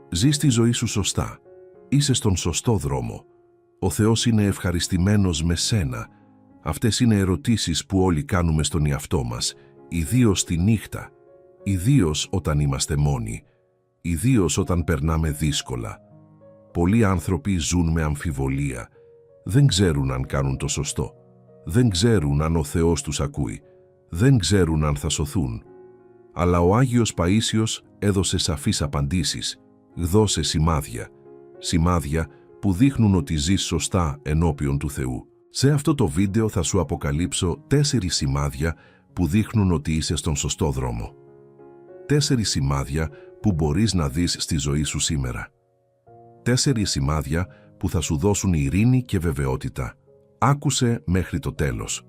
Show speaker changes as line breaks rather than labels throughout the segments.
Ζεις τη ζωή σου σωστά. Είσαι στον σωστό δρόμο. Ο Θεός είναι ευχαριστημένος με σένα. Αυτές είναι ερωτήσεις που όλοι κάνουμε στον εαυτό μας, ιδίως τη νύχτα, ιδίως όταν είμαστε μόνοι, ιδίως όταν περνάμε δύσκολα. Πολλοί άνθρωποι ζουν με αμφιβολία. Δεν ξέρουν αν κάνουν το σωστό. Δεν ξέρουν αν ο Θεός τους ακούει. Δεν ξέρουν αν θα σωθούν. Αλλά ο Άγιος Παΐσιος έδωσε σαφείς απαντήσεις. Δώσε σημάδια. Σημάδια που δείχνουν ότι ζεις σωστά ενώπιον του Θεού. Σε αυτό το βίντεο θα σου αποκαλύψω 4 σημάδια που δείχνουν ότι είσαι στον σωστό δρόμο. 4 σημάδια που μπορείς να δεις στη ζωή σου σήμερα. 4 σημάδια που θα σου δώσουν ειρήνη και βεβαιότητα. Άκουσε μέχρι το τέλος.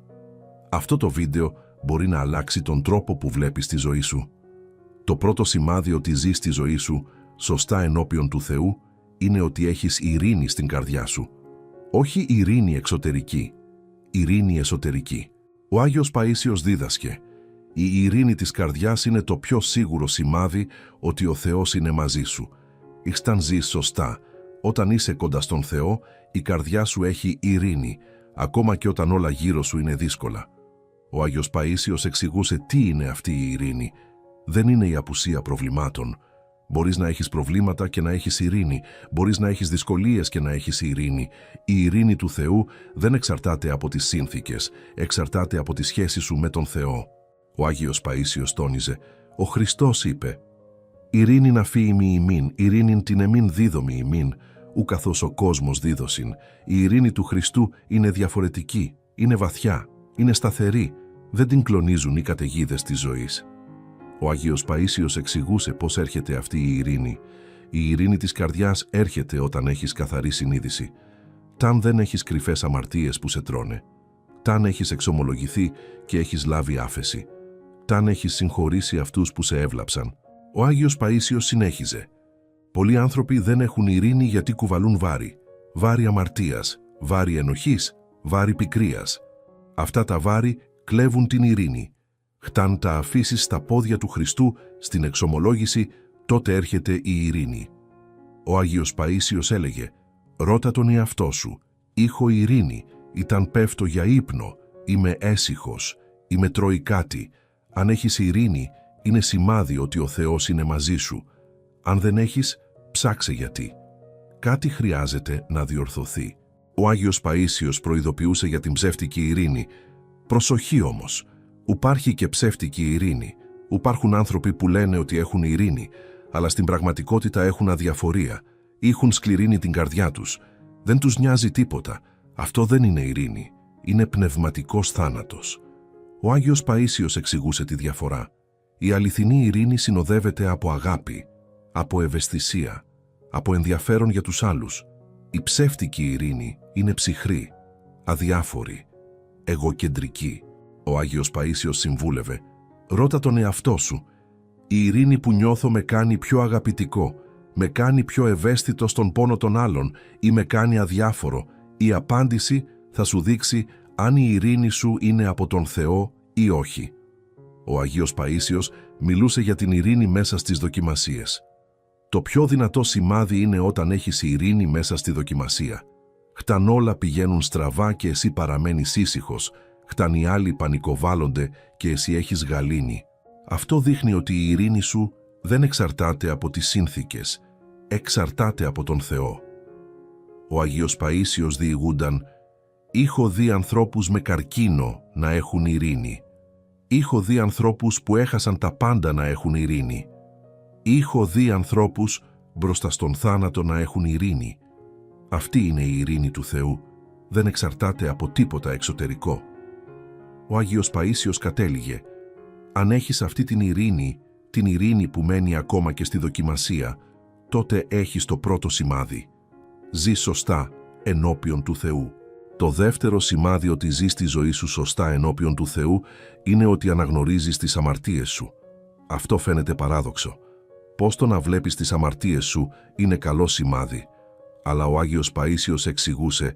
Αυτό το βίντεο μπορεί να αλλάξει τον τρόπο που βλέπεις τη ζωή σου. Το πρώτο σημάδι ότι ζεις τη ζωή σου σωστά ενώπιον του Θεού είναι ότι έχεις ειρήνη στην καρδιά σου. Όχι ειρήνη εξωτερική, ειρήνη εσωτερική. Ο Άγιος Παΐσιος δίδασκε: η ειρήνη της καρδιάς είναι το πιο σίγουρο σημάδι ότι ο Θεός είναι μαζί σου. Όταν ζεις σωστά, όταν είσαι κοντά στον Θεό, η καρδιά σου έχει ειρήνη, ακόμα και όταν όλα γύρω σου είναι δύσκολα. Ο Άγιος Παΐσιος εξηγούσε τι είναι αυτή η ειρήνη. Δεν είναι η απουσία προβλημάτων. Μπορείς να έχεις προβλήματα και να έχεις ειρήνη. Μπορείς να έχεις δυσκολίες και να έχεις ειρήνη. Η ειρήνη του Θεού δεν εξαρτάται από τις σύνθηκες, εξαρτάται από τη σχέση σου με τον Θεό. Ο Άγιος Παΐσιος τόνιζε: ο Χριστός είπε: «Ειρήνη να φύημι ημίν, ειρήνην την εμίν δίδομι ημίν, ου καθώς ο κόσμος δίδωσιν». Η ειρήνη του Χριστού είναι διαφορετική, είναι βαθιά, είναι σταθερή, δεν την κλονίζουν οι καταιγίδες της ζωής. Ο Άγιος Παΐσιος εξηγούσε πώς έρχεται αυτή η ειρήνη. Η ειρήνη της καρδιάς έρχεται όταν έχεις καθαρή συνείδηση. Ταν δεν έχεις κρυφές αμαρτίες που σε τρώνε. Ταν έχεις εξομολογηθεί και έχεις λάβει άφεση. Ταν έχεις συγχωρήσει αυτούς που σε έβλαψαν. Ο Άγιος Παΐσιος συνέχιζε: πολλοί άνθρωποι δεν έχουν ειρήνη γιατί κουβαλούν βάρη. Βάρη αμαρτίας, βάρη ενοχής, βάρη πικρίας. Αυτά τα βάρη κλέβουν την ειρήνη. Χταν τα αφήσεις στα πόδια του Χριστού στην εξομολόγηση, τότε έρχεται η ειρήνη. Ο Άγιος Παΐσιος έλεγε: «Ρώτα τον εαυτό σου, είχω ειρήνη, ήταν πέφτω για ύπνο, είμαι έσυχος, είμαι τρώει κάτι». Αν έχεις ειρήνη, είναι σημάδι ότι ο Θεός είναι μαζί σου. Αν δεν έχεις, ψάξε γιατί. Κάτι χρειάζεται να διορθωθεί. Ο Άγιος Παΐσιος προειδοποιούσε για την ψεύτικη ειρήνη. Προσοχή όμως. Υπάρχει και ψεύτικη ειρήνη. Υπάρχουν άνθρωποι που λένε ότι έχουν ειρήνη, αλλά στην πραγματικότητα έχουν αδιαφορία. Έχουν σκληρύνει την καρδιά τους. Δεν τους νοιάζει τίποτα. Αυτό δεν είναι ειρήνη. Είναι πνευματικός θάνατος. Ο Άγιος Παΐσιος εξηγούσε τη διαφορά. Η αληθινή ειρήνη συνοδεύεται από αγάπη, από ευαισθησία, από ενδιαφέρον για τους άλλους. Η ψεύτικη ειρήνη είναι ψυχρή, αδιάφορη, εγωκεντρική. Ο Άγιος Παΐσιος συμβούλευε: «Ρώτα τον εαυτό σου. Η ειρήνη που νιώθω με κάνει πιο αγαπητικό, με κάνει πιο ευαίσθητο στον πόνο των άλλων ή με κάνει αδιάφορο». Η απάντηση θα σου δείξει αν η ειρήνη σου είναι από τον Θεό ή όχι. Ο Αγίος Παΐσιος μιλούσε για την ειρήνη μέσα στις δοκιμασίες. Το πιο δυνατό σημάδι είναι όταν έχεις ειρήνη μέσα στη δοκιμασία. Χταν όλα πηγαίνουν στραβά και εσύ παραμένεις ήσυχος. Χταν οι άλλοι πανικοβάλλονται και εσύ έχεις γαλήνη. Αυτό δείχνει ότι η ειρήνη σου δεν εξαρτάται από τις σύνθηκες, εξαρτάται από τον Θεό. Ο Αγίος Παΐσιος διηγούνταν: «Είχω δει ανθρώπους με καρκίνο να έχουν ειρήνη. Είχω δει ανθρώπους που έχασαν τα πάντα να έχουν ειρήνη. Είχω δει ανθρώπους μπροστά στον θάνατο να έχουν ειρήνη». Αυτή είναι η ειρήνη του Θεού. Δεν εξαρτάται από τίποτα εξωτερικό. Ο Άγιος Παΐσιος κατέληγε: «Αν έχεις αυτή την ειρήνη που μένει ακόμα και στη δοκιμασία, τότε έχεις το πρώτο σημάδι. Ζεις σωστά ενώπιον του Θεού». Το δεύτερο σημάδι ότι ζεις τη ζωή σου σωστά ενώπιον του Θεού είναι ότι αναγνωρίζεις τις αμαρτίες σου. Αυτό φαίνεται παράδοξο. Πώς το να βλέπεις τις αμαρτίες σου είναι καλό σημάδι. Αλλά ο Άγιος Παΐσιος εξηγούσε: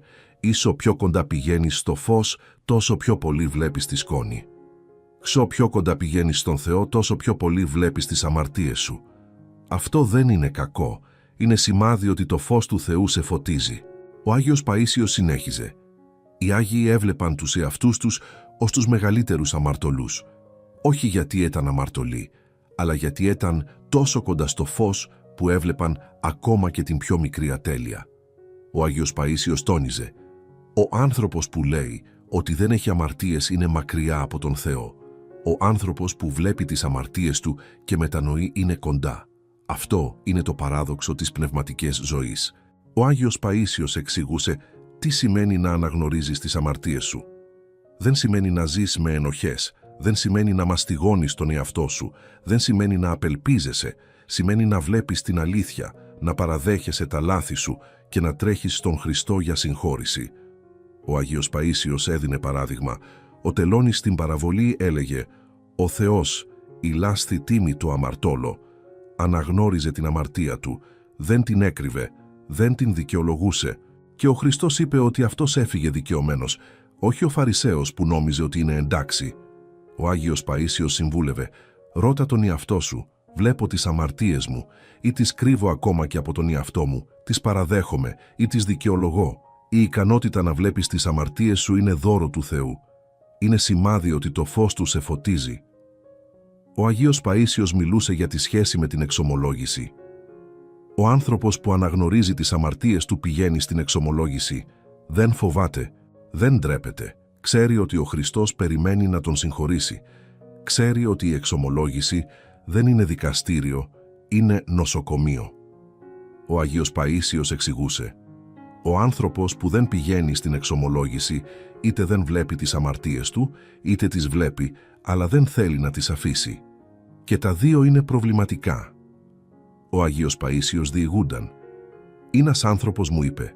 «Όσο πιο κοντά πηγαίνεις στο φως, τόσο πιο πολύ βλέπεις τη σκόνη. Όσο πιο κοντά πηγαίνεις στον Θεό, τόσο πιο πολύ βλέπεις τις αμαρτίες σου. Αυτό δεν είναι κακό. Είναι σημάδι ότι το φως του Θεού σε φωτίζει. Ο Άγιος Παΐσιος συνέχιζε. Οι Άγιοι έβλεπαν τους εαυτούς τους ως τους μεγαλύτερους αμαρτωλούς. Όχι γιατί ήταν αμαρτωλοί, αλλά γιατί ήταν τόσο κοντά στο φως που έβλεπαν ακόμα και την πιο μικρή ατέλεια. Ο Άγιος Παΐσιος τόνιζε. Ο άνθρωπος που λέει ότι δεν έχει αμαρτίες είναι μακριά από τον Θεό. Ο άνθρωπος που βλέπει τις αμαρτίες του και μετανοεί είναι κοντά. Αυτό είναι το παράδοξο της πνευματικής ζωής. Ο Άγιος Παΐσιος εξηγούσε τι σημαίνει να αναγνωρίζεις τις αμαρτίες σου. Δεν σημαίνει να ζεις με ενοχές, δεν σημαίνει να μαστιγώνεις τον εαυτό σου, δεν σημαίνει να απελπίζεσαι, σημαίνει να βλέπεις την αλήθεια, να παραδέχεσαι τα λάθη σου και να τρέχεις στον Χριστό για συγχώρηση. Ο Άγιος Παΐσιος έδινε παράδειγμα. Ο τελώνης στην παραβολή έλεγε «Ο Θεός, η λάστη τίμη το αμαρτώλο». Αναγνώριζε την αμαρτία του, δεν την έκρυβε, δεν την δικαιολογούσε. Και ο Χριστός είπε ότι αυτός έφυγε δικαιωμένος, όχι ο Φαρισαίος που νόμιζε ότι είναι εντάξει. Ο Άγιος Παΐσιος συμβούλευε «Ρώτα τον εαυτό σου, βλέπω τις αμαρτίες μου ή τις κρύβω ακόμα και από τον εαυτό μου, τις παραδέχομαι ή τις δικαιολογώ». Η ικανότητα να βλέπεις τις αμαρτίες σου είναι δώρο του Θεού. Είναι σημάδι ότι το φως του σε φωτίζει. Ο Αγίος Παΐσιος μιλούσε για τη σχέση με την εξομολόγηση. Ο άνθρωπος που αναγνωρίζει τις αμαρτίες του πηγαίνει στην εξομολόγηση. Δεν φοβάται, δεν ντρέπεται. Ξέρει ότι ο Χριστός περιμένει να τον συγχωρήσει. Ξέρει ότι η εξομολόγηση δεν είναι δικαστήριο, είναι νοσοκομείο. Ο Αγίος Παΐσιος εξηγούσε. Ο άνθρωπος που δεν πηγαίνει στην εξομολόγηση είτε δεν βλέπει τις αμαρτίες του, είτε τις βλέπει, αλλά δεν θέλει να τις αφήσει. Και τα δύο είναι προβληματικά. Ο Αγίος Παΐσιος διηγούνταν. Ένας άνθρωπος μου είπε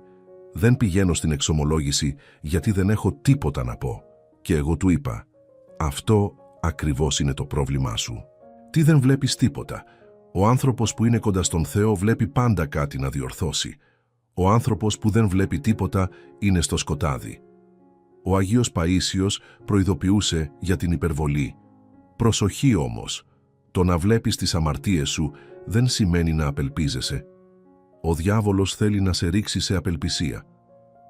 «Δεν πηγαίνω στην εξομολόγηση γιατί δεν έχω τίποτα να πω». Και εγώ του είπα «Αυτό ακριβώς είναι το πρόβλημά σου. Τι δεν βλέπεις τίποτα? Ο άνθρωπος που είναι κοντά στον Θεό βλέπει πάντα κάτι να διορθώσει. Ο άνθρωπος που δεν βλέπει τίποτα είναι στο σκοτάδι». Ο Αγίος Παΐσιος προειδοποιούσε για την υπερβολή. Προσοχή όμως, το να βλέπεις τις αμαρτίες σου δεν σημαίνει να απελπίζεσαι. Ο διάβολος θέλει να σε ρίξει σε απελπισία.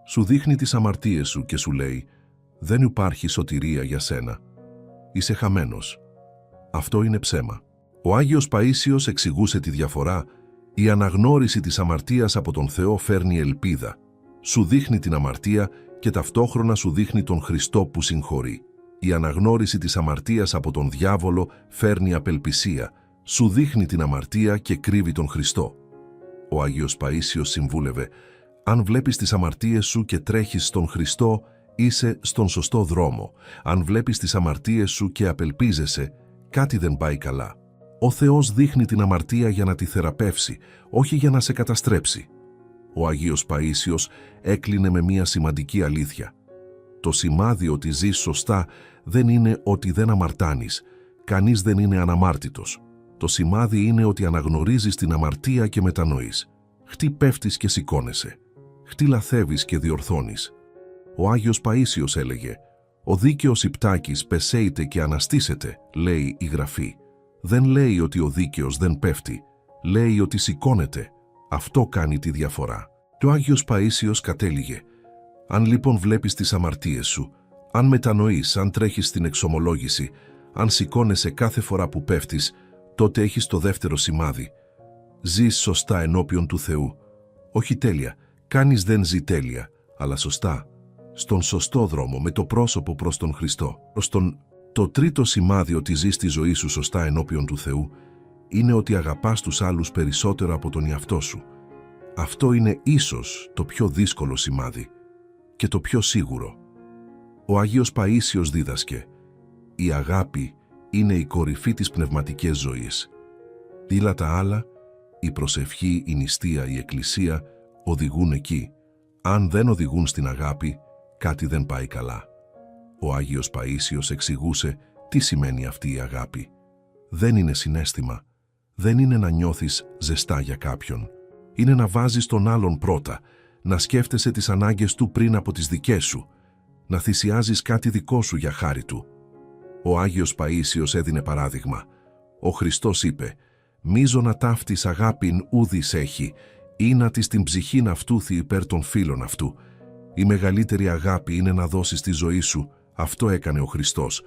Σου δείχνει τις αμαρτίες σου και σου λέει «Δεν υπάρχει σωτηρία για σένα. Είσαι χαμένος». Αυτό είναι ψέμα. Ο Άγιος Παΐσιος εξηγούσε τη διαφορά. Η αναγνώριση της αμαρτίας από τον Θεό φέρνει ελπίδα. Σου δείχνει την αμαρτία και ταυτόχρονα σου δείχνει τον Χριστό που συγχωρεί. Η αναγνώριση της αμαρτίας από τον διάβολο φέρνει απελπισία. Σου δείχνει την αμαρτία και κρύβει τον Χριστό. Ο Άγιος Παΐσιος συμβούλευε «Αν βλέπεις τις αμαρτίες σου και τρέχεις στον Χριστό, είσαι στον σωστό δρόμο. Αν βλέπεις τις αμαρτίες σου και απελπίζεσαι, κάτι δεν πάει καλά». Ο Θεός δείχνει την αμαρτία για να τη θεραπεύσει, όχι για να σε καταστρέψει. Ο Αγίος Παΐσιος έκλεινε με μία σημαντική αλήθεια. Το σημάδι ότι ζεις σωστά δεν είναι ότι δεν αμαρτάνεις. Κανείς δεν είναι αναμάρτητος. Το σημάδι είναι ότι αναγνωρίζεις την αμαρτία και μετανοείς. Χτί πέφτεις και σηκώνεσαι. Χτί λαθεύεις και διορθώνεις. Ο Άγιος Παΐσιος έλεγε «Ο δίκαιος υπτάκης πεσέιται και αναστήσεται», λέει η Γραφή. Δεν λέει ότι ο δίκαιος δεν πέφτει. Λέει ότι σηκώνεται. Αυτό κάνει τη διαφορά. Και ο Άγιος Παΐσιος κατέληγε «Αν λοιπόν βλέπεις τις αμαρτίες σου, αν μετανοείς, αν τρέχεις στην εξομολόγηση, αν σηκώνεσαι κάθε φορά που πέφτεις, τότε έχεις το δεύτερο σημάδι. Ζεις σωστά ενώπιον του Θεού. Όχι τέλεια. Κανείς δεν ζει τέλεια, αλλά σωστά. Στον σωστό δρόμο, με το πρόσωπο προς τον Χριστό. Το τρίτο σημάδι ότι ζεις τη ζωή σου σωστά ενώπιον του Θεού είναι ότι αγαπάς τους άλλους περισσότερο από τον εαυτό σου. Αυτό είναι ίσως το πιο δύσκολο σημάδι και το πιο σίγουρο. Ο Αγίος Παΐσιος δίδασκε «Η αγάπη είναι η κορυφή της πνευματικής ζωής. Όλα τα άλλα, η προσευχή, η νηστεία, η εκκλησία οδηγούν εκεί. Αν δεν οδηγούν στην αγάπη, κάτι δεν πάει καλά». Ο Άγιος Παΐσιος εξηγούσε τι σημαίνει αυτή η αγάπη. Δεν είναι συναίσθημα. Δεν είναι να νιώθεις ζεστά για κάποιον. Είναι να βάζεις τον άλλον πρώτα, να σκέφτεσαι τις ανάγκες του πριν από τις δικές σου, να θυσιάζεις κάτι δικό σου για χάρη του. Ο Άγιος Παΐσιος έδινε παράδειγμα. Ο Χριστός είπε «Μίζωνα ταύτης αγάπην ούδης έχει, ή να της την ψυχήν αυτούθη υπέρ των φίλων αυτού. Η μεγαλύτερη αγάπη είναι να δώσεις τη ζωή σου. Αυτό έκανε ο Χριστός.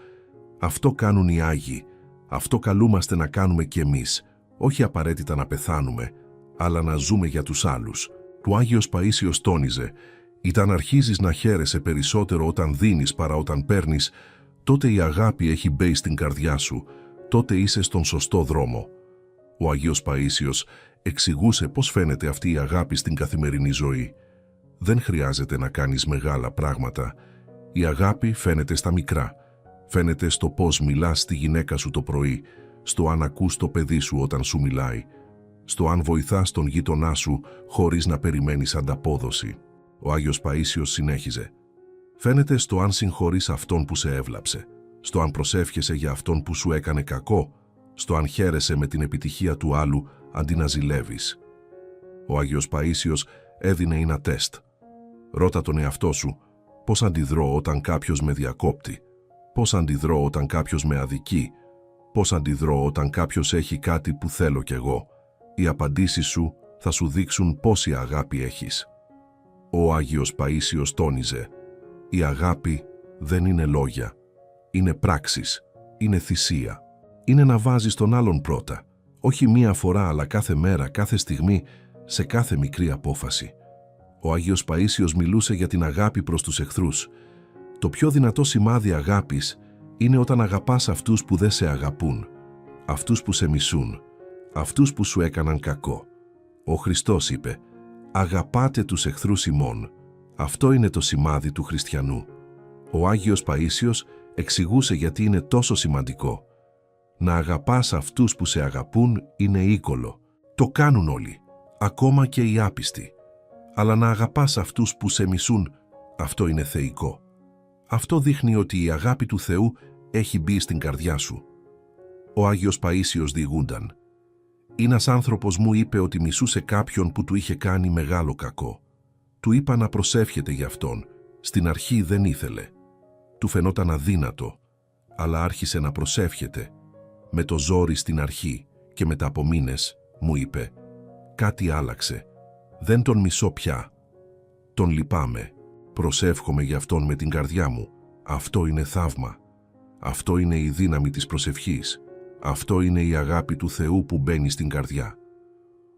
Αυτό κάνουν οι Άγιοι. Αυτό καλούμαστε να κάνουμε κι εμείς. Όχι απαραίτητα να πεθάνουμε, αλλά να ζούμε για τους άλλους. Ο Άγιος Παΐσιος τόνιζε: «Ήταν αρχίζεις να χαίρεσαι περισσότερο όταν δίνεις παρά όταν παίρνεις, τότε η αγάπη έχει μπει στην καρδιά σου, τότε είσαι στον σωστό δρόμο». Ο Άγιος Παΐσιος εξηγούσε πώς φαίνεται αυτή η αγάπη στην καθημερινή ζωή. Δεν χρειάζεται να κάνεις μεγάλα πράγματα. Η αγάπη φαίνεται στα μικρά. Φαίνεται στο πώς μιλάς στη γυναίκα σου το πρωί, στο αν ακούς το παιδί σου όταν σου μιλάει, στο αν βοηθάς τον γείτονά σου χωρίς να περιμένεις ανταπόδοση. Ο Άγιος Παΐσιος συνέχιζε: «Φαίνεται στο αν συγχωρείς αυτόν που σε έβλαψε, στο αν προσεύχεσαι για αυτόν που σου έκανε κακό, στο αν χαίρεσαι με την επιτυχία του άλλου αντί να ζηλεύεις». Ο Άγιος Παΐσιος έδινε ένα τεστ. Ρώτα τον εαυτό σου: πώς αντιδρώ όταν κάποιος με διακόπτει, πώς αντιδρώ όταν κάποιος με αδικεί, πώς αντιδρώ όταν κάποιος έχει κάτι που θέλω κι εγώ. Οι απαντήσεις σου θα σου δείξουν πόση αγάπη έχεις. Ο Άγιος Παΐσιος τόνιζε: «Η αγάπη δεν είναι λόγια, είναι πράξεις, είναι θυσία. Είναι να βάζεις τον άλλον πρώτα, όχι μία φορά αλλά κάθε μέρα, κάθε στιγμή, σε κάθε μικρή απόφαση». Ο Άγιος Παΐσιος μιλούσε για την αγάπη προς τους εχθρούς. Το πιο δυνατό σημάδι αγάπης είναι όταν αγαπάς αυτούς που δεν σε αγαπούν, αυτούς που σε μισούν, αυτούς που σου έκαναν κακό. Ο Χριστός είπε: «Αγαπάτε τους εχθρούς ημών». Αυτό είναι το σημάδι του χριστιανού. Ο Άγιος Παΐσιος εξηγούσε γιατί είναι τόσο σημαντικό. Να αγαπάς αυτούς που σε αγαπούν είναι οίκολο. Το κάνουν όλοι, ακόμα και οι άπιστοι. Αλλά να αγαπάς αυτούς που σε μισούν, αυτό είναι θεϊκό. Αυτό δείχνει ότι η αγάπη του Θεού έχει μπει στην καρδιά σου. Ο Άγιος Παΐσιος διηγούνταν: «Ένας άνθρωπος μου είπε ότι μισούσε κάποιον που του είχε κάνει μεγάλο κακό. Του είπα να προσεύχεται για αυτόν. Στην αρχή δεν ήθελε. Του φαινόταν αδύνατο, αλλά άρχισε να προσεύχεται. Με το ζόρι στην αρχή και μετά από μήνες μου είπε: κάτι άλλαξε. Δεν τον μισώ πια. Τον λυπάμαι. Προσεύχομαι για αυτόν με την καρδιά μου. Αυτό είναι θαύμα. Αυτό είναι η δύναμη της προσευχής. Αυτό είναι η αγάπη του Θεού που μπαίνει στην καρδιά».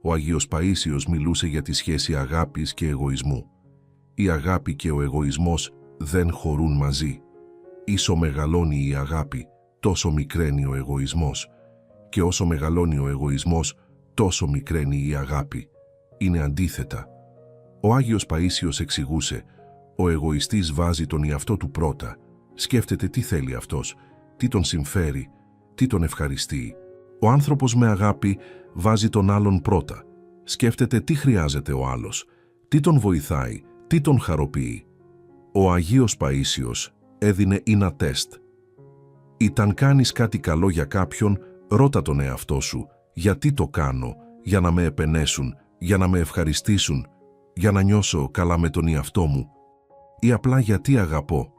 Ο Αγίος Παΐσιος μιλούσε για τη σχέση αγάπης και εγωισμού. Η αγάπη και ο εγωισμός δεν χωρούν μαζί. Ίσο μεγαλώνει η αγάπη, τόσο μικραίνει ο εγωισμός. Και όσο μεγαλώνει ο εγωισμός, τόσο μικραίνει η αγάπη. Είναι αντίθετα. Ο Άγιος Παΐσιος εξηγούσε: ο εγωιστής βάζει τον εαυτό του πρώτα. Σκέφτεται τι θέλει αυτός, τι τον συμφέρει, τι τον ευχαριστεί. Ο άνθρωπος με αγάπη βάζει τον άλλον πρώτα. Σκέφτεται τι χρειάζεται ο άλλος, τι τον βοηθάει, τι τον χαροποιεί. Ο Αγίος Παΐσιος έδινε ένα τεστ. Ήταν κάνεις κάτι καλό για κάποιον, ρώτα τον εαυτό σου: γιατί το κάνω, για να με επενέσουν, για να με ευχαριστήσουν, για να νιώσω καλά με τον εαυτό μου, ή απλά γιατί αγαπώ.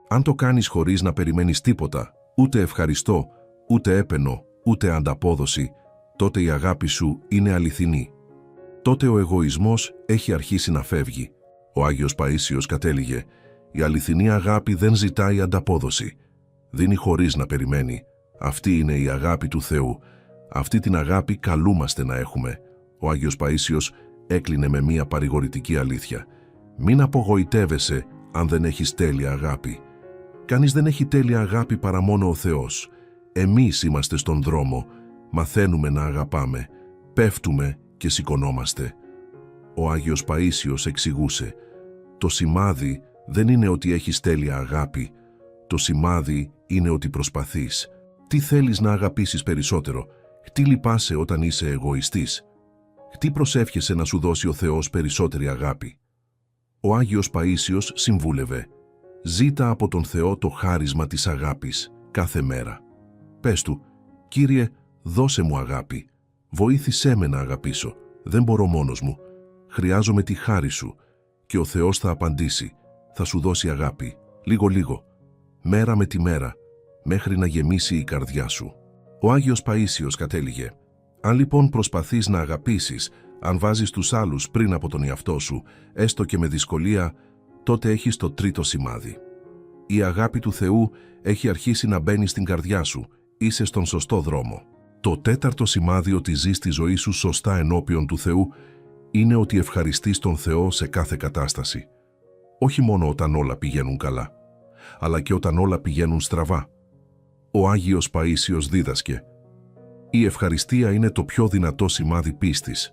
Αν το κάνεις χωρίς να περιμένεις τίποτα, ούτε ευχαριστώ, ούτε έπαινο, ούτε ανταπόδοση, τότε η αγάπη σου είναι αληθινή. Τότε ο εγωισμός έχει αρχίσει να φεύγει. Ο Άγιος Παΐσιος κατέληγε: η αληθινή αγάπη δεν ζητάει ανταπόδοση. Δίνει χωρίς να περιμένει. Αυτή είναι η αγάπη του Θεού. Αυτή την αγάπη καλούμαστε να έχουμε. Ο Άγιος Παΐσιος έκλεινε με μία παρηγορητική αλήθεια: μην απογοητεύεσαι αν δεν έχεις τέλεια αγάπη. Κανείς δεν έχει τέλεια αγάπη παρά μόνο ο Θεός. Εμείς είμαστε στον δρόμο, μαθαίνουμε να αγαπάμε, πέφτουμε και σηκωνόμαστε. Ο Άγιος Παΐσιος εξηγούσε: το σημάδι δεν είναι ότι έχεις τέλεια αγάπη. Το σημάδι είναι ότι προσπαθείς. Τι θέλεις να αγαπήσεις περισσότερο? Τι λυπάσαι όταν είσαι εγωιστής? Τι προσεύχεσαι να σου δώσει ο Θεός περισσότερη αγάπη? Ο Άγιος Παΐσιος συμβούλευε: ζήτα από τον Θεό το χάρισμα της αγάπης κάθε μέρα. Πες του: Κύριε, δώσε μου αγάπη. Βοήθησέ με να αγαπήσω. Δεν μπορώ μόνος μου. Χρειάζομαι τη χάρη σου. Και ο Θεός θα απαντήσει. Θα σου δώσει αγάπη. Λίγο-λίγο. Μέρα με τη μέρα. Μέχρι να γεμίσει η καρδιά σου. Ο Άγιος Παΐσιος κατέληγε: αν λοιπόν προσπαθείς να αγαπήσεις, Αν βάζεις τους άλλους πριν από τον εαυτό σου, έστω και με δυσκολία, τότε έχεις το τρίτο σημάδι. Η αγάπη του Θεού έχει αρχίσει να μπαίνει στην καρδιά σου. Είσαι στον σωστό δρόμο. Το τέταρτο σημάδι ότι ζεις τη ζωή σου σωστά ενώπιον του Θεού είναι ότι ευχαριστείς τον Θεό σε κάθε κατάσταση. Όχι μόνο όταν όλα πηγαίνουν καλά, αλλά και όταν όλα πηγαίνουν στραβά. Ο Άγιος Παΐσιος δίδασκε: η ευχαριστία είναι το πιο δυνατό σημάδι πίστης.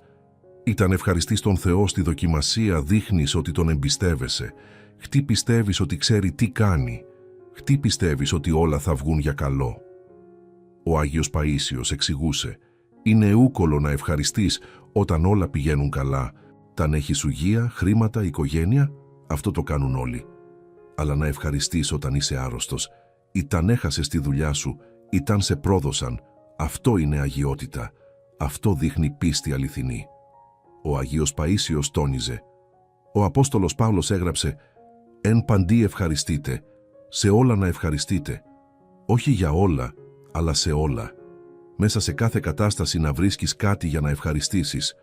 Ήταν ευχαριστής τον Θεό στη δοκιμασία, δείχνεις ότι τον εμπιστεύεσαι. Χτί πιστεύεις ότι ξέρει τι κάνει. Χτί πιστεύεις ότι όλα θα βγουν για καλό. Ο Άγιος Παΐσιος εξηγούσε: είναι ούκολο να ευχαριστείς όταν όλα πηγαίνουν καλά. Ταν έχεις υγεία, χρήματα, οικογένεια, αυτό το κάνουν όλοι. Αλλά να ευχαριστείς όταν είσαι άρρωστος, ή ταν έχασες τη δουλειά σου, ή ταν σε πρόδωσαν, αυτό είναι αγιότητα. Αυτό δείχνει πίστη αληθινή. Ο Αγίος Παΐσιος τόνιζε: ο Απόστολος Παύλος έγραψε: «Εν παντί ευχαριστείτε, σε όλα να ευχαριστείτε». Όχι για όλα, αλλά σε όλα. Μέσα σε κάθε κατάσταση να βρίσκεις κάτι για να ευχαριστήσεις.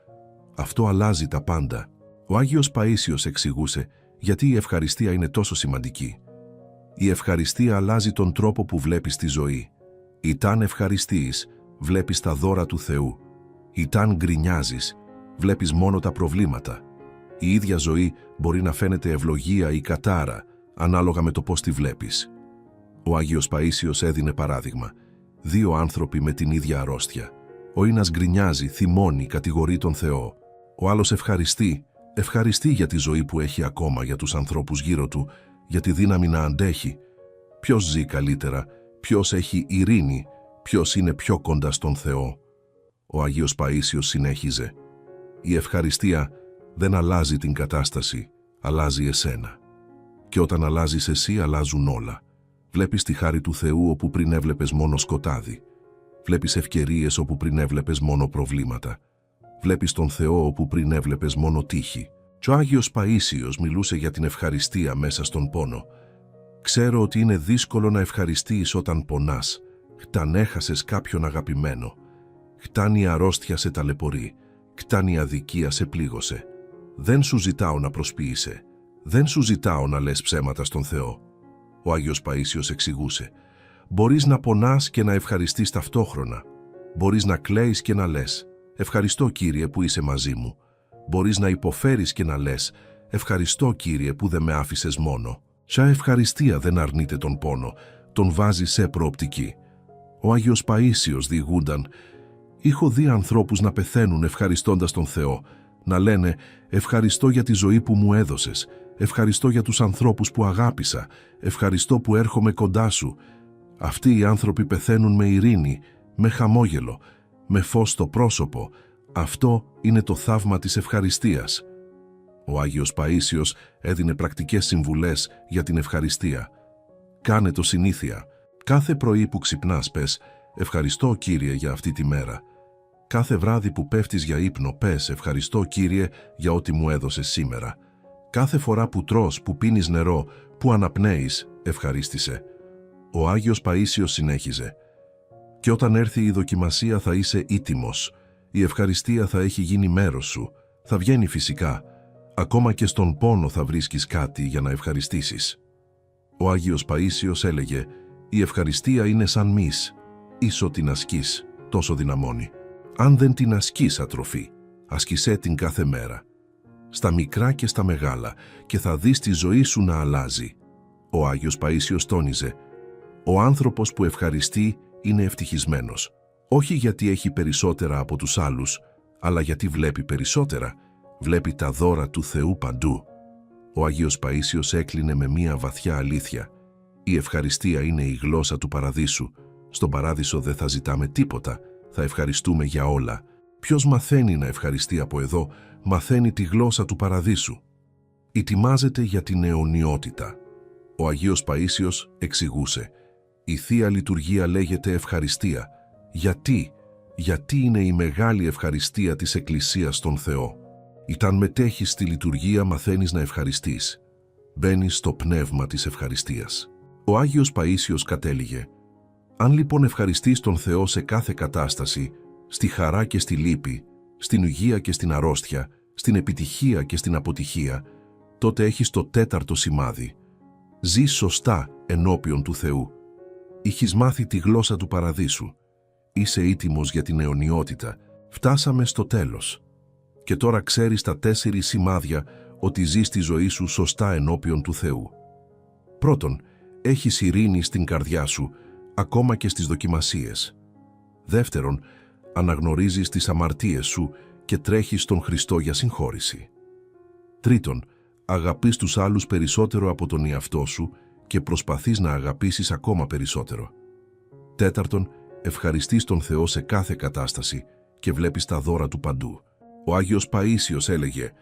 Αυτό αλλάζει τα πάντα. Ο Άγιος Παΐσιος εξηγούσε γιατί η ευχαριστία είναι τόσο σημαντική. Η ευχαριστία αλλάζει τον τρόπο που βλέπεις τη ζωή. Ηταν ευχαριστείς, βλέπεις τα δώρα του Θεού. Ηταν γκρινιάζεις, βλέπεις μόνο τα προβλήματα. Η ίδια ζωή μπορεί να φαίνεται ευλογία ή κατάρα, ανάλογα με το πώς τη βλέπεις. Ο Άγιος Παΐσιος έδινε παράδειγμα. 2 άνθρωποι με την ίδια αρρώστια. Ο ένας γκρινιάζει, θυμώνει, κατηγορεί τον Θεό. Ο άλλος ευχαριστεί για τη ζωή που έχει ακόμα, για τους ανθρώπους γύρω του, για τη δύναμη να αντέχει. Ποιος ζει καλύτερα, ποιος έχει ειρήνη, ποιος είναι πιο κοντά στον Θεό. Ο Αγίος Παΐσιος συνέχιζε: η ευχαριστία δεν αλλάζει την κατάσταση, αλλάζει εσένα. Και όταν αλλάζεις εσύ, αλλάζουν όλα. Βλέπεις τη χάρη του Θεού όπου πριν έβλεπες μόνο σκοτάδι. Βλέπεις ευκαιρίες όπου πριν έβλεπες μόνο προβλήματα. Βλέπεις τον Θεό όπου πριν έβλεπες μόνο τύχη. Και ο Άγιος Παΐσιος μιλούσε για την ευχαριστία μέσα στον πόνο. Ξέρω ότι είναι δύσκολο να ευχαριστείς όταν πονάς. Χταν έχασες κάποιον αγαπημένο. Χταν η αρρώστια σε ταλαιπωρεί. Χταν η αδικία σε πλήγωσε. Δεν σου ζητάω να προσποιείσαι. Δεν σου ζητάω να λες ψέματα στον Θεό. Ο Άγιος Παΐσιος εξηγούσε: μπορείς να πονάς και να ευχαριστείς ταυτόχρονα. Μπορείς να κλαίεις και να λες: ευχαριστώ Κύριε που είσαι μαζί μου. Μπορείς να υποφέρεις και να λες: ευχαριστώ Κύριε που δεν με άφησες μόνο. Σαν ευχαριστία δεν αρνείται τον πόνο, τον βάζει σε προοπτική. Ο Άγιος Παΐσιος διηγούνταν: έχω δει ανθρώπους να πεθαίνουν ευχαριστώντας τον Θεό, να λένε: ευχαριστώ για τη ζωή που μου έδωσες, ευχαριστώ για τους ανθρώπους που αγάπησα, ευχαριστώ που έρχομαι κοντά σου. Αυτοί οι άνθρωποι πεθαίνουν με ειρήνη, με χαμόγελο, με φως στο πρόσωπο. Αυτό είναι το θαύμα της ευχαριστίας. Ο Άγιος Παΐσιος έδινε πρακτικές συμβουλές για την ευχαριστία. Κάνε το συνήθεια. Κάθε πρωί που ξυπνάς πες: ευχαριστώ Κύριε για αυτή τη μέρα. Κάθε βράδυ που πέφτεις για ύπνο πες: ευχαριστώ Κύριε για ό,τι μου έδωσες σήμερα. Κάθε φορά που τρως, που πίνεις νερό, που αναπνέεις, ευχαρίστησε. Ο Άγιος Παΐσιος συνέχιζε: και όταν έρθει η δοκιμασία θα είσαι ήτιμος. Η ευχαριστία θα έχει γίνει μέρος σου. Θα βγαίνει φυσικά. Ακόμα και στον πόνο θα βρίσκεις κάτι για να ευχαριστήσεις. Ο Άγιος Παΐσιος έλεγε: η ευχαριστία είναι σαν μυς. Ίσο την ασκείς, τόσο δυναμώνει. Αν δεν την ασκείς ατροφή, ασκησέ την κάθε μέρα. Στα μικρά και στα μεγάλα, και θα δεις τη ζωή σου να αλλάζει. Ο Άγιος Παΐσιος τόνιζε: ο άνθρωπος που ευχαριστεί είναι ευτυχισμένος. Όχι γιατί έχει περισσότερα από τους άλλους, αλλά γιατί βλέπει περισσότερα. Βλέπει τα δώρα του Θεού παντού. Ο Αγίος Παΐσιος έκλεινε με μία βαθιά αλήθεια. Η ευχαριστία είναι η γλώσσα του παραδείσου. Στον παράδεισο δεν θα ζητάμε τίποτα. Θα ευχαριστούμε για όλα. Ποιος μαθαίνει να ευχαριστεί από εδώ, μαθαίνει τη γλώσσα του παραδείσου. Ετοιμάζεται για την αιωνιότητα. Ο Αγίος Παΐσιος εξηγούσε: η Θεία Λειτουργία λέγεται ευχαριστία. Γιατί είναι η μεγάλη ευχαριστία της Εκκλησίας στον Θεό. Όταν μετέχεις στη λειτουργία μαθαίνεις να ευχαριστείς. Μπαίνεις στο πνεύμα της ευχαριστίας. Ο Άγιος Παΐσιος κατέληγε: αν λοιπόν ευχαριστείς τον Θεό σε κάθε κατάσταση, στη χαρά και στη λύπη, στην υγεία και στην αρρώστια, στην επιτυχία και στην αποτυχία, τότε έχεις το τέταρτο σημάδι. Ζεις σωστά ενώπιον του Θεού. Είχες μάθει τη γλώσσα του παραδείσου. Είσαι έτοιμος για την αιωνιότητα. Φτάσαμε στο τέλος. Και τώρα ξέρεις τα 4 σημάδια ότι ζεις τη ζωή σου σωστά ενώπιον του Θεού. Πρώτον, έχεις ειρήνη στην καρδιά σου, ακόμα και στις δοκιμασίες. Δεύτερον, αναγνωρίζεις τις αμαρτίες σου και τρέχεις στον Χριστό για συγχώρηση. Τρίτον, αγαπείς τους άλλους περισσότερο από τον εαυτό σου και προσπαθείς να αγαπήσεις ακόμα περισσότερο. Τέταρτον, ευχαριστείς τον Θεό σε κάθε κατάσταση και βλέπεις τα δώρα του παντού. Ο Άγιος Παΐσιος έλεγε: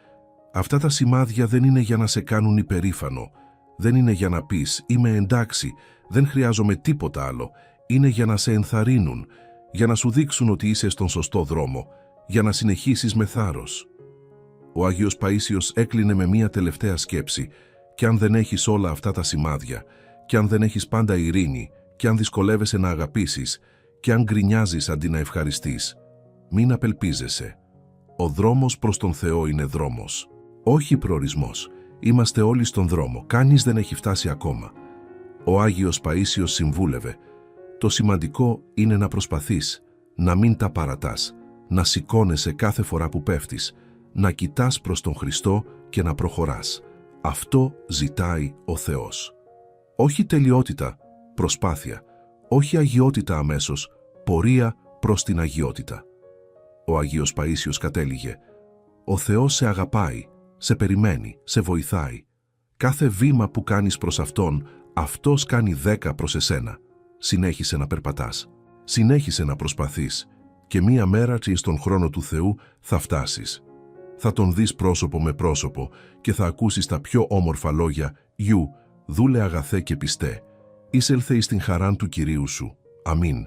«Αυτά τα σημάδια δεν είναι για να σε κάνουν υπερήφανο, δεν είναι για να πεις «είμαι εντάξει, δεν χρειάζομαι τίποτα άλλο», είναι για να σε ενθαρρύνουν, για να σου δείξουν ότι είσαι στον σωστό δρόμο, για να συνεχίσεις με θάρρος». Ο Άγιος Παΐσιος έκλεινε με μία τελευταία σκέψη: «Κι αν δεν έχεις όλα αυτά τα σημάδια, κι αν δεν έχεις πάντα ειρήνη, κι αν δυσκολεύεσαι να αγαπήσεις, κι αν γκρινιάζεις αντί να ευχαριστείς, μην απελπίζεσαι. Ο δρόμος προς τον Θεό είναι δρόμος, όχι προορισμός. Είμαστε όλοι στον δρόμο, κανείς δεν έχει φτάσει ακόμα». Ο Άγιος Παΐσιος συμβούλευε: «Το σημαντικό είναι να προσπαθείς, να μην τα παρατάς, να σηκώνεσαι κάθε φορά που πέφτεις, να κοιτάς προς τον Χριστό και να προχωράς. Αυτό ζητάει ο Θεός. Όχι τελειότητα, προσπάθεια, όχι αγιότητα αμέσως, πορεία προς την αγιότητα». Ο Άγιος Παΐσιος κατέληγε: «Ο Θεός σε αγαπάει, σε περιμένει, σε βοηθάει. Κάθε βήμα που κάνεις προς Αυτόν, Αυτός κάνει 10 προς εσένα. Συνέχισε να περπατάς, συνέχισε να προσπαθείς και μία μέρα και στον χρόνο του Θεού θα φτάσεις. Θα Τον δεις πρόσωπο με πρόσωπο και θα ακούσεις τα πιο όμορφα λόγια: «Γιου, δούλε αγαθέ και πιστέ, εισέλθε εις την χαράν του Κυρίου σου. Αμήν».